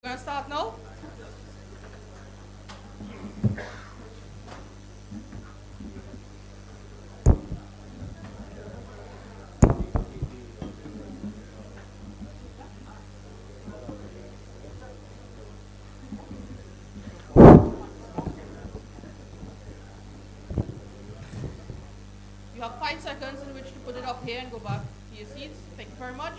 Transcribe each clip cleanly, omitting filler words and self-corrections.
Gonna start now? You have 5 seconds in which to put it up here and go back to your seats. Thank you very much.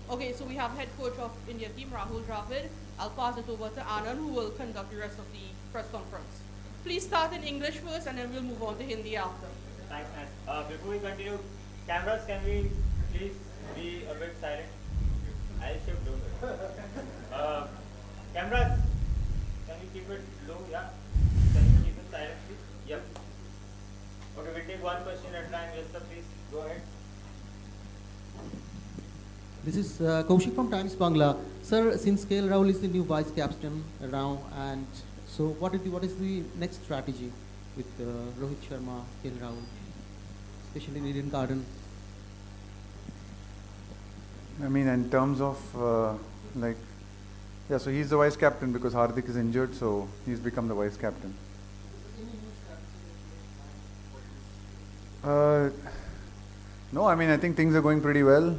Okay, so we have head coach of India team, Rahul Dravid. I'll pass it over to Anand, who will conduct the rest of the press conference. Please start in English first, and then we'll move on to Hindi after. Thanks, man. Before we continue, cameras, can we please be a bit silent? I'll shift over. Cameras, can you keep it low? Yeah. Can you keep it silent, please? Yep. Okay, we'll take one question at a time. Yes, sir, please go ahead. This is Kaushik from Times Bangla. Sir, since KL Rahul is the new vice captain now, and so what is the next strategy with Rohit Sharma, KL Rahul, especially in Eden Garden? I mean, in terms of so he's the vice captain because Hardik is injured, so he's become the vice captain. No, I mean, I think things are going pretty well.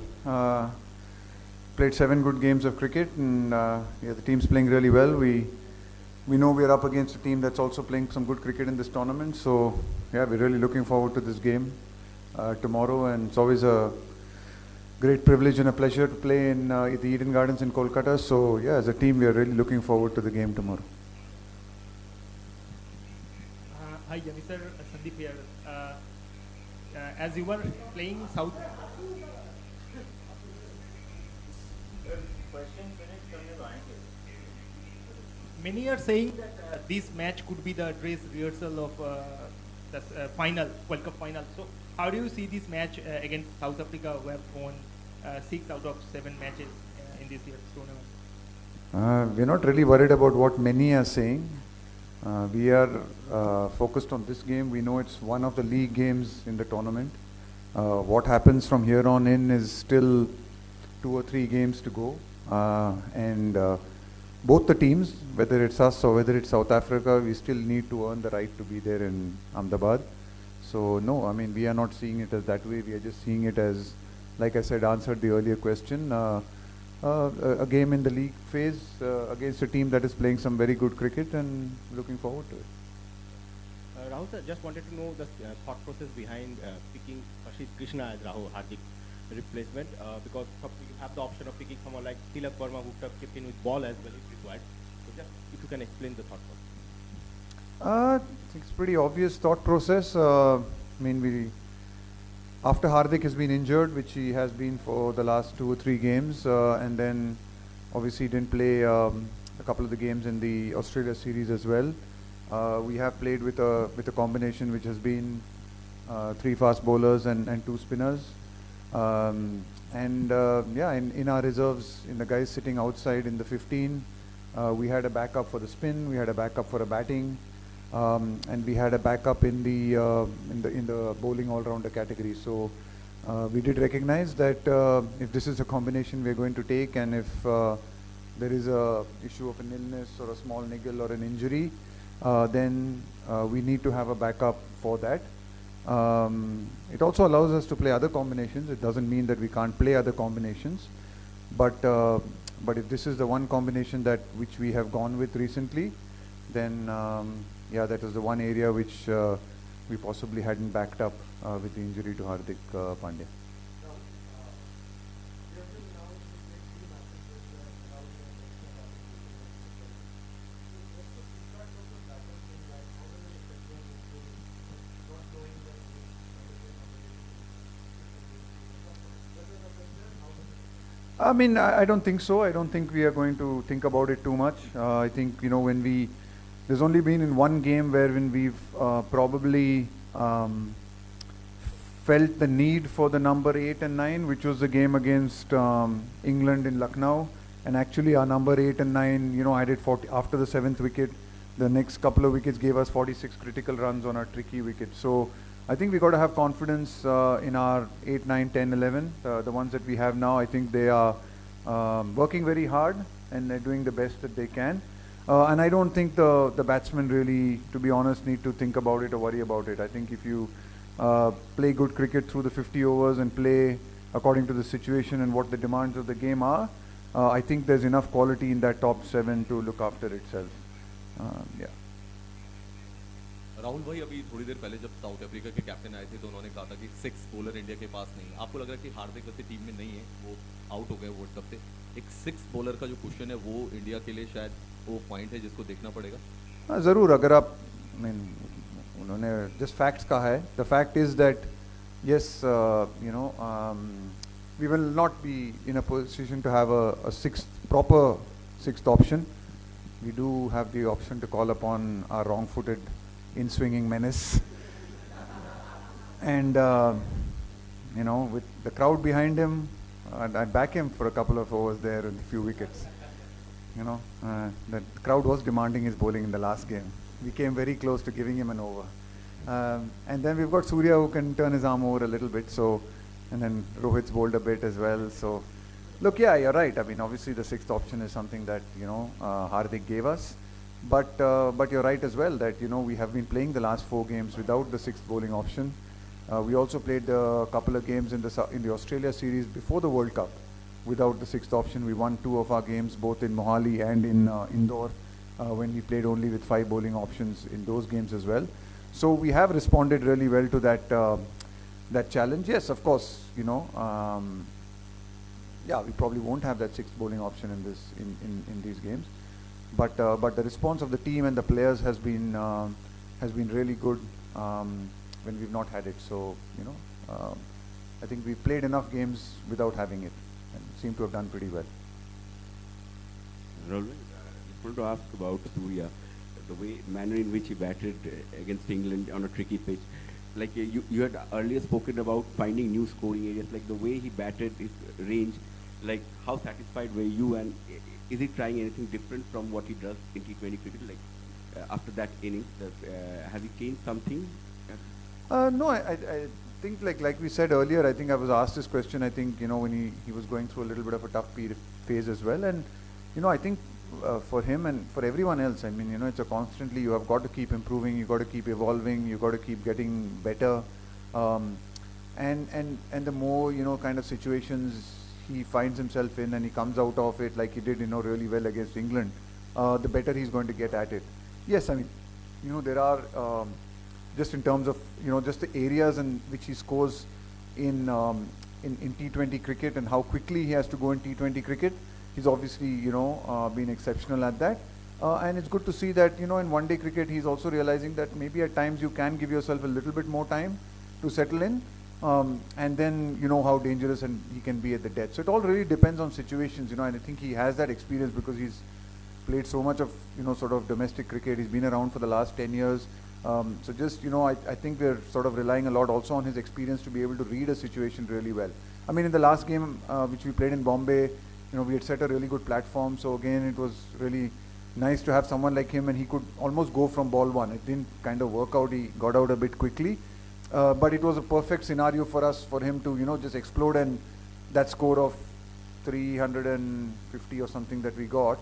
Played 7 good games of cricket, and the team's playing really well. We know we're up against a team that's also playing some good cricket in this tournament. So we're really looking forward to this game tomorrow, and it's always a great privilege and a pleasure to play in the Eden Gardens in Kolkata. So as a team, we are really looking forward to the game tomorrow. Hi, Yami sir, Sandeep here. As you were playing South. Many are saying that this match could be the dress rehearsal of the final, World Cup final. So, how do you see this match against South Africa, who have won 6 out of 7 matches in this year's tournament? We're not really worried about what many are saying. We are focused on this game. We know it's one of the league games in the tournament. What happens from here on in is still 2 or 3 games to go. And both the teams, whether it's us or whether it's South Africa, we still need to earn the right to be there in Ahmedabad. So no, I mean, we are not seeing it as that way. We are just seeing it as, like I said, answered the earlier question, a game in the league phase against a team that is playing some very good cricket, and looking forward to it. Rahul sir, just wanted to know the thought process behind picking Rashid Krishna as Rahul Hardik replacement, because you have the option of picking someone like Tilak Verma, who could have chipped in with ball as well if required. So just if you can explain the thought process. It's pretty obvious thought process. I mean, after Hardik has been injured, which he has been for the last 2 or 3 games, and then obviously didn't play a couple of the games in the Australia series as well. We have played with a combination which has been 3 fast bowlers and 2 spinners. In our reserves, in the guys sitting outside in the 15, we had a backup for the spin, we had a backup for a batting, and we had a backup in the bowling all-rounder category. So we did recognize that if this is a combination we're going to take, and if there is a issue of an illness or a small niggle or an injury, then we need to have a backup for that. It also allows us to play other combinations. It doesn't mean that we can't play other combinations, but if this is the one combination which we have gone with recently, then that is the one area which we possibly hadn't backed up with the injury to Hardik Pandya. I mean, I don't think so. I don't think we are going to think about it too much. I think, there's only been in one game when we've probably felt the need for the number 8 and 9, which was the game against England in Lucknow. And actually our number 8 and 9, added 40 after the 7th wicket. The next couple of wickets gave us 46 critical runs on our tricky wicket. So I think we got to have confidence in our 8, 9, 10, 11. The ones that we have now, I think they are working very hard. and they're doing the best that they can. And I don't think the batsmen really, to be honest, need to think about it or worry about it. I think if you play good cricket through the 50 overs and play according to the situation and what the demands of the game are, I think there's enough quality in that top 7 to look after itself. Yeah. Rahul भाई, अभी थोड़ी देर पहले जब south Africa के captain आए थे तो उन्होंने कहा था कि 6 बॉलर इंडिया के पास नहीं। आपको लग रहा है कि हार्दिक वैसे टीम में नहीं है, वो आउट हो गए वर्ल्ड कप से, एक 6 बॉलर का जो क्वेश्चन है वो इंडिया के लिए शायद वो पॉइंट है जिसको देखना पड़ेगा? ज़रूर, अगर आप उन्होंने जस्ट फैक्ट्स कहा है, the fact is that yes, we will not be in a position to have a proper sixth option. We do have the option to call upon our wrong-footed, in-swinging menace. And, with the crowd behind him, I'd back him for a couple of overs there and a few wickets. The crowd was demanding his bowling in the last game. We came very close to giving him an over. And then we've got Surya who can turn his arm over a little bit, and then Rohit's bowled a bit as well. So, look, yeah, you're right. I mean, obviously the sixth option is something that, Hardik gave us. But you're right as well that, we have been playing the last 4 games without the sixth bowling option. We also played a couple of games in the Australia series before the World Cup without the sixth option. We won 2 of our games, both in Mohali and in Indore, when we played only with 5 bowling options in those games as well. So we have responded really well to that challenge. Yes, of course, we probably won't have that sixth bowling option in these games, but the response of the team and the players has been really good when we've not had it. So I think we've played enough games without having it and seem to have done pretty well. Rahul, I wanted to ask about Surya, the manner in which he batted against England on a tricky pitch. Like you had earlier spoken about finding new scoring areas, like the way he batted his range, like how satisfied were you, and is he trying anything different from what he does in T20 cricket, like after that innings, has he changed something? No, I think like we said earlier, I think I was asked this question, I think, when he was going through a little bit of a tough phase as well, and I think for him and for everyone else, I mean, it's a constantly, you have got to keep improving, you got to keep evolving, you got to keep getting better, and the more, kind of situations he finds himself in and he comes out of it like he did, really well against England, the better he's going to get at it. Yes, I mean, there are, just in terms of, just the areas in which he scores in T20 cricket and how quickly he has to go in T20 cricket. He's obviously, been exceptional at that. And it's good to see that, in one-day cricket, he's also realizing that maybe at times you can give yourself a little bit more time to settle in. And then, how dangerous and he can be at the death. So it all really depends on situations, and I think he has that experience because he's played so much of, sort of domestic cricket. He's been around for the last 10 years. So just, I think we're sort of relying a lot also on his experience to be able to read a situation really well. I mean, in the last game, which we played in Bombay, we had set a really good platform. So again, it was really nice to have someone like him, and he could almost go from ball 1. It didn't kind of work out. He got out a bit quickly. But it was a perfect scenario for him to, just explode, and that score of 350 or something that we got,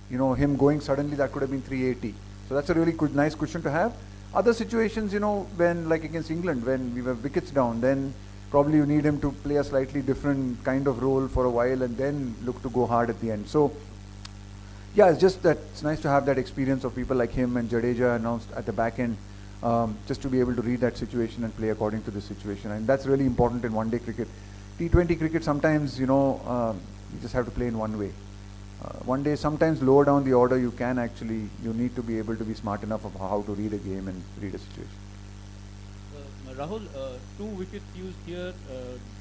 him going suddenly, that could have been 380. So that's a really good, nice cushion to have. Other situations, when like against England, when we were wickets down, then probably you need him to play a slightly different kind of role for a while and then look to go hard at the end. So, yeah, it's just that it's nice to have that experience of people like him and Jadeja announced at the back end, just to be able to read that situation and play according to the situation. And that's really important in one-day cricket. T20 cricket, sometimes, you just have to play in one way. One day, sometimes lower down the order, you need to be able to be smart enough of how to read a game and read a situation. Rahul, 2 wickets used here,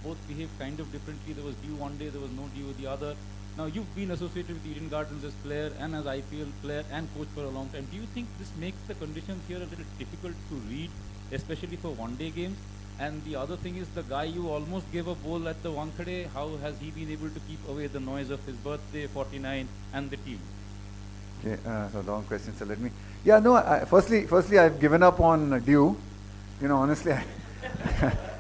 both behave kind of differently. There was due one day, there was no due the other. Now, you've been associated with Eden Gardens as player and as IPL player and coach for a long time. Do you think this makes the conditions here a little difficult to read, especially for one-day games? And the other thing is the guy you almost gave a bowl at the Wankhede, how has he been able to keep away the noise of his birthday, 49, and the team? Okay, so long question, so let me... Yeah, no, firstly, I've given up on due. Honestly,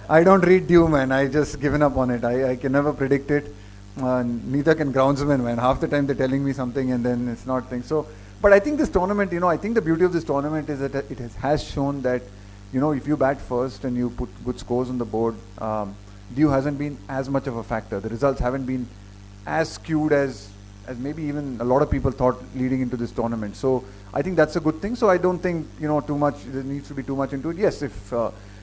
I don't read due, man. I just given up on it. I can never predict it. neither can groundsmen, man. Half the time they're telling me something and then it's not things. So, but I think this tournament, I think the beauty of this tournament is that it has shown that, if you bat first and you put good scores on the board, due hasn't been as much of a factor. The results haven't been as skewed as maybe even a lot of people thought leading into this tournament. So I think that's a good thing. So I don't think, too much, there needs to be too much into it. Yes, if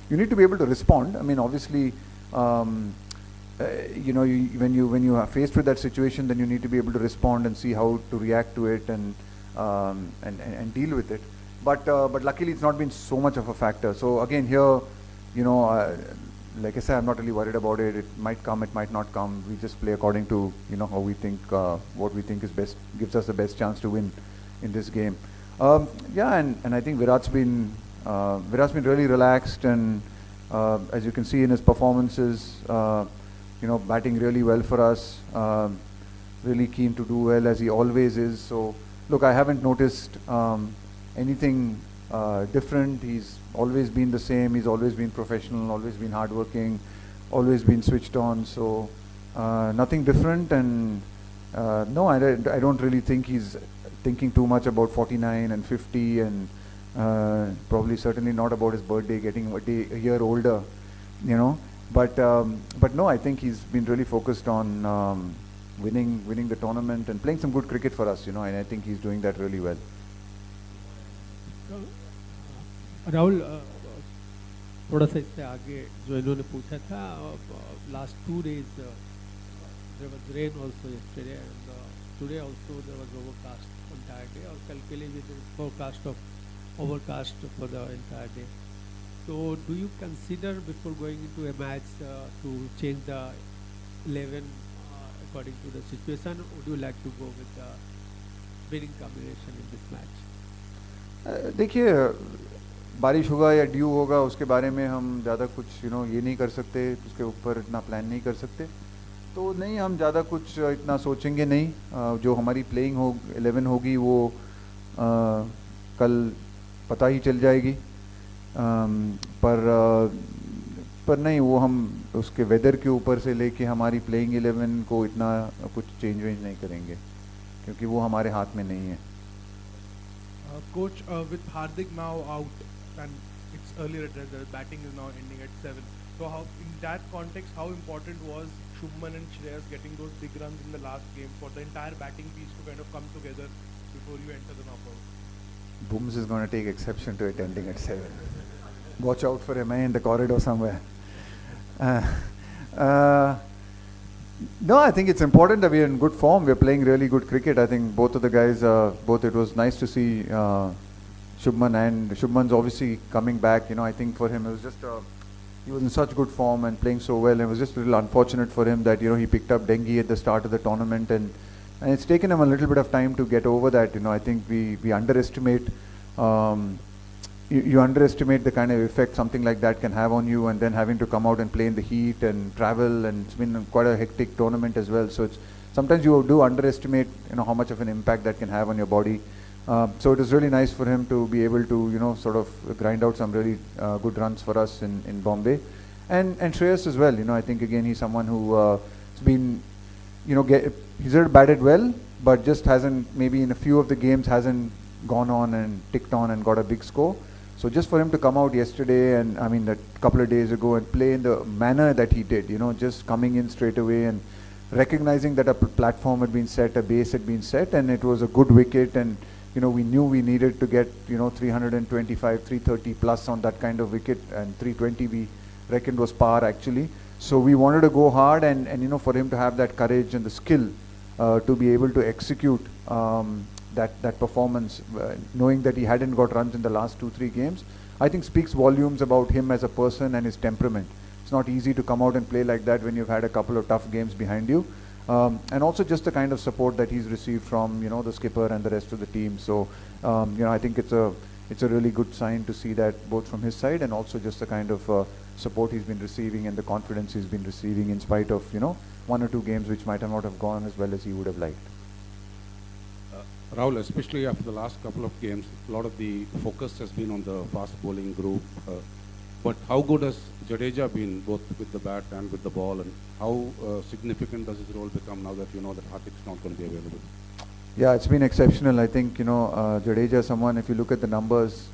you need to be able to respond. I mean, obviously, when you are faced with that situation, then you need to be able to respond and see how to react to it and deal with it. But luckily, it's not been so much of a factor. So again, here, like I said, I'm not really worried about it. It might come, it might not come. We just play according to how we think, what we think is best, gives us the best chance to win in this game. Yeah, and I think Virat's been really relaxed, and as you can see in his performances, batting really well for us. Really keen to do well as he always is. So look, I haven't noticed anything different. He's always been the same. He's always been professional, always been hardworking, always been switched on. So nothing different. And no, I don't really think he's thinking too much about 49 and 50, and probably certainly not about his birthday, getting a year older, But no, I think he's been really focused on winning the tournament and playing some good cricket for us, and I think he's doing that really well. Rahul थोड़ा सा इससे आगे जो इन्होंने पूछा था, last 2 days there was rain also yesterday, and today also there was overcast entire day, और कल के लिए भी there is forecast of overcast for the entire day. So do you consider before going into a match to change the 11 according to the situation, or would you like to go with the winning combination in this match? देखिए, बारिश होगा या due होगा उसके बारे में हम ज़्यादा कुछ ये नहीं कर सकते, उसके ऊपर इतना प्लान नहीं कर सकते. तो नहीं, हम ज़्यादा कुछ इतना सोचेंगे नहीं. जो हमारी प्लेइंग 11 होगी वो कल पता ही चल जाएगी. पर नहीं, वो हम उसके वेदर के ऊपर से लेके हमारी प्लेइंग 11 को इतना कुछ चेंज नहीं करेंगे, क्योंकि वो हमारे हाथ में नहीं है. Coach, with Hardik now out, and it's earlier addressed that batting is now ending at 7. So how, in that context, how important was Shubman and Shreyas getting those big runs in the last game for the entire batting piece to kind of come together before you enter the knockout? Booms is going to take exception to it ending at 7. Watch out for him in the corridor somewhere. No, I think it's important that we're in good form. We're playing really good cricket. I think both of the guys, it was nice to see Shubman, and Shubman's obviously coming back. I think for him it was just, he was in such good form and playing so well. It was just a little unfortunate for him that, he picked up dengue at the start of the tournament, and it's taken him a little bit of time to get over that. I think we underestimate, you underestimate the kind of effect something like that can have on you, and then having to come out and play in the heat and travel, and it's been quite a hectic tournament as well. So sometimes you do underestimate, how much of an impact that can have on your body. So it was really nice for him to be able to, sort of grind out some really good runs for us in Bombay. And Shreyas as well, I think again he's someone who has been, he's batted well, but just hasn't, maybe in a few of the games hasn't gone on and ticked on and got a big score. So just for him to come out yesterday, and I mean that couple of days ago, and play in the manner that he did, just coming in straight away and recognizing that a platform had been set, a base had been set, and it was a good wicket, and we knew we needed to get 325, 330 plus on that kind of wicket, and 320 we reckoned was par actually. So we wanted to go hard, and for him to have that courage and the skill to be able to execute that performance, knowing that he hadn't got runs in the last 2-3 games, I think speaks volumes about him as a person and his temperament. It's not easy to come out and play like that when you've had a couple of tough games behind you. And also just the kind of support that he's received from, the skipper and the rest of the team. So, I think it's a really good sign to see that both from his side, and also just the kind of support he's been receiving and the confidence he's been receiving in spite of, 1 or 2 games which might have not have gone as well as he would have liked. Rahul, especially after the last couple of games, a lot of the focus has been on the fast bowling group. But how good has Jadeja been both with the bat and with the ball, and how significant does his role become now that you know that Hardik's not going to be available? Yeah, it's been exceptional. I think, Jadeja is someone, if you look at the numbers,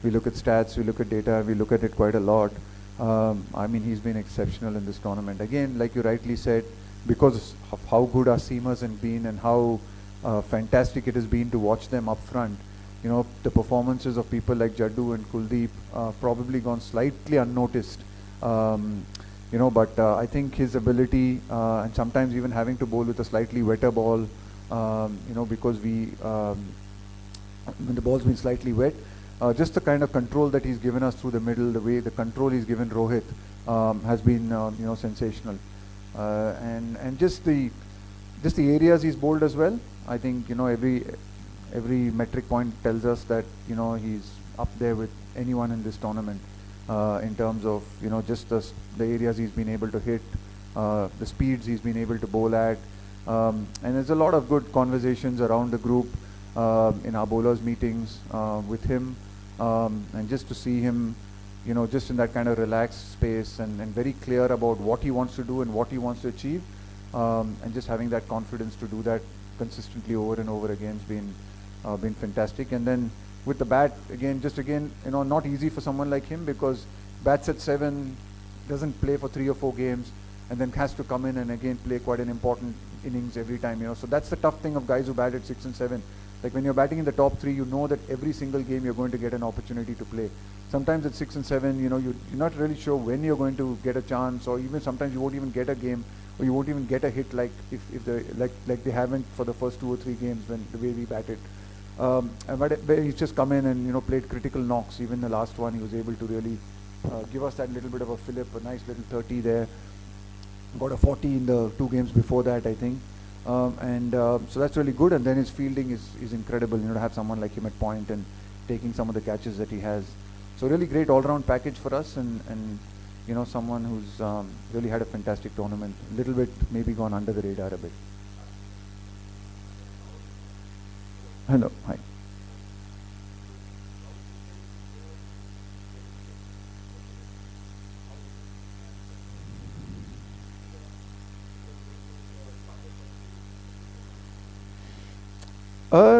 we look at stats, we look at data, we look at it quite a lot. I mean, he's been exceptional in this tournament. Again, like you rightly said, because of how good our seamers have been and how fantastic it has been to watch them up front. The performances of people like Jaddu and Kuldeep probably gone slightly unnoticed. But I think his ability and sometimes even having to bowl with a slightly wetter ball, because when the ball's been slightly wet, just the kind of control that he's given us through the middle, the way the control he's given Rohit has been, sensational. And just the areas he's bowled as well. I think, every metric point tells us that, he's up there with anyone in this tournament in terms of, just the areas he's been able to hit, the speeds he's been able to bowl at. And there's a lot of good conversations around the group in our bowlers meetings with him, and just to see him, just in that kind of relaxed space and very clear about what he wants to do and what he wants to achieve, and just having that confidence to do that consistently over and over again has been fantastic. And then with the bat, again, not easy for someone like him, because bats at 7, doesn't play for 3 or 4 games, and then has to come in and again play quite an important innings every time, So that's the tough thing of guys who bat at 6 and 7. Like when you're batting in the top 3, you know that every single game you're going to get an opportunity to play. Sometimes at 6 and 7, you're not really sure when you're going to get a chance, or even sometimes you won't even get a game, or you won't even get a hit like like they haven't for the first 2 or 3 games when the way we batted. But he's just come in and played critical knocks. Even the last one, he was able to really give us that little bit of a fillip, a nice little 30 there. Got a 40 in the 2 games before that, I think. So that's really good. And then his fielding is incredible, to have someone like him at point and taking some of the catches that he has. So really great all-round package for us, and someone who's really had a fantastic tournament. A little bit maybe gone under the radar a bit. Hello, hi.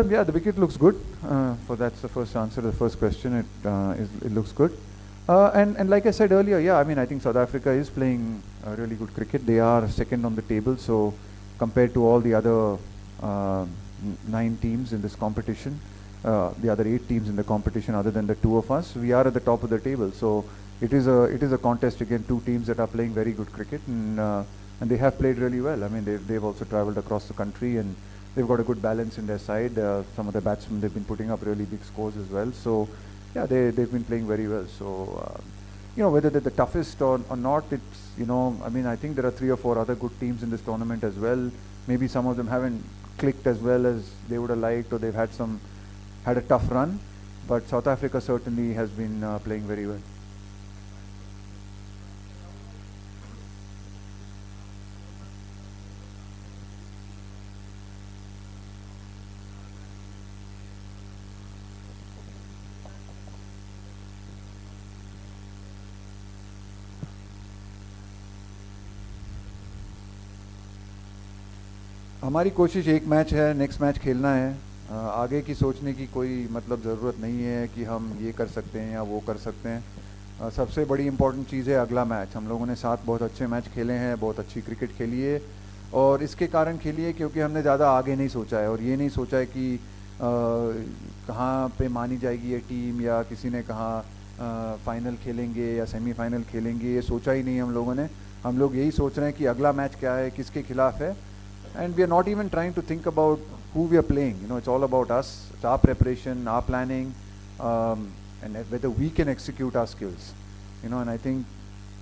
Yeah, the wicket looks good. That's the first answer to the first question. It looks good. And like I said earlier, yeah, I mean, I think South Africa is playing really good cricket. They are second on the table, so compared to all the other 9 teams in this competition, the other 8 teams in the competition other than the 2 of us, we are at the top of the table. So it is a contest again, 2 teams that are playing very good cricket, and they have played really well. I mean, they've also travelled across the country, and they've got a good balance in their side. Some of the batsmen, they've been putting up really big scores as well. So yeah, they've been playing very well. So whether they're the toughest or not, it's I mean, I think there are 3 or 4 other good teams in this tournament as well. Maybe some of them haven't clicked as well as they would have liked, or they've had a tough run, but South Africa certainly has been playing very well. हमारी कोशिश एक match है, next match खेलना है. आगे की सोचने की कोई मतलब ज़रूरत नहीं है कि हम ये कर सकते हैं या वो कर सकते हैं. सबसे बड़ी इम्पॉर्टेंट चीज़ है अगला मैच. हम लोगों ने 7 बहुत अच्छे मैच खेले हैं, बहुत अच्छी क्रिकेट खेली है, और इसके कारण खेली है क्योंकि हमने ज़्यादा आगे नहीं सोचा है, और ये नहीं सोचा है कि कहाँ पे मानी जाएगी ये टीम, या किसी ने कहा फाइनल खेलेंगे या सेमीफाइनल खेलेंगे, ये सोचा ही नहीं हम लोगों ने. हम लोग यही सोच रहे हैं कि अगला मैच क्या है, किसके खिलाफ है. And we are not even trying to think about who we are playing. It's all about us. It's our preparation, our planning, and whether we can execute our skills. And I think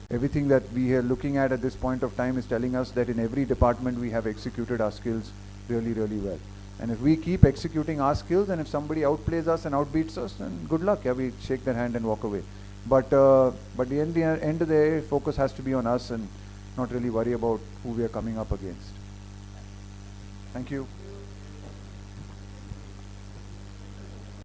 everything that we are looking at this point of time is telling us that in every department we have executed our skills really, really well. And if we keep executing our skills, and if somebody outplays us and outbeats us, then good luck. Yeah, we shake their hand and walk away. But the end of the day, focus has to be on us and not really worry about who we are coming up against. Thank you.